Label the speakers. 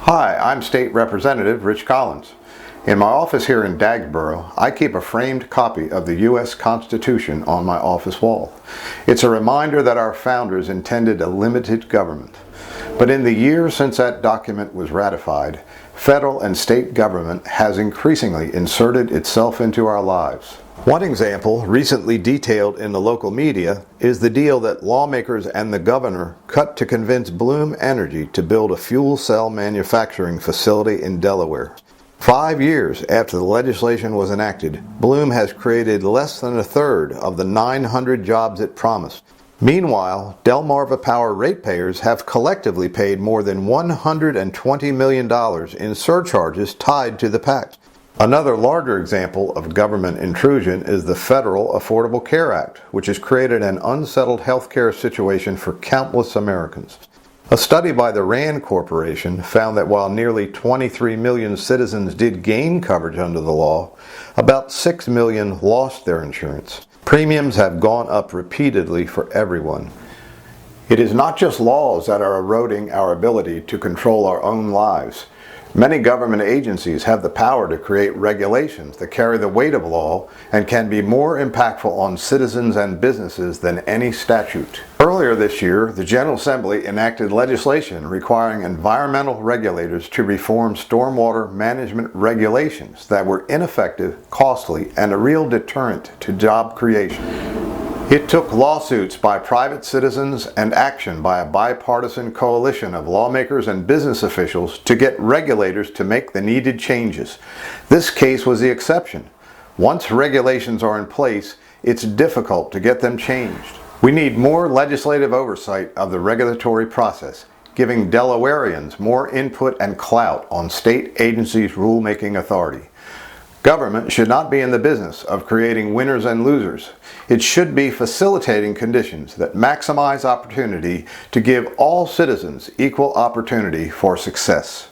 Speaker 1: Hi, I'm State Representative Rich Collins. In my office here in Dagsboro, I keep a framed copy of the U.S. Constitution on my office wall. It's a reminder that our founders intended a limited government. But in the years since that document was ratified, federal and state government has increasingly inserted itself into our lives. One example, recently detailed in the local media, is the deal that lawmakers and the governor cut to convince Bloom Energy to build a fuel cell manufacturing facility in Delaware. 5 years after the legislation was enacted, Bloom has created less than a third of the 900 jobs it promised. Meanwhile, Delmarva Power ratepayers have collectively paid more than $120 million in surcharges tied to the pact. Another larger example of government intrusion is the Federal Affordable Care Act, which has created an unsettled health care situation for countless Americans. A study by the RAND Corporation found that while nearly 23 million citizens did gain coverage under the law, about 6 million lost their insurance. Premiums have gone up repeatedly for everyone. It is not just laws that are eroding our ability to control our own lives. Many government agencies have the power to create regulations that carry the weight of law and can be more impactful on citizens and businesses than any statute. Earlier this year, the General Assembly enacted legislation requiring environmental regulators to reform stormwater management regulations that were ineffective, costly, and a real deterrent to job creation. It took lawsuits by private citizens and action by a bipartisan coalition of lawmakers and business officials to get regulators to make the needed changes. This case was the exception. Once regulations are in place, it's difficult to get them changed. We need more legislative oversight of the regulatory process, giving Delawareans more input and clout on state agencies' rulemaking authority. Government should not be in the business of creating winners and losers. It should be facilitating conditions that maximize opportunity to give all citizens equal opportunity for success.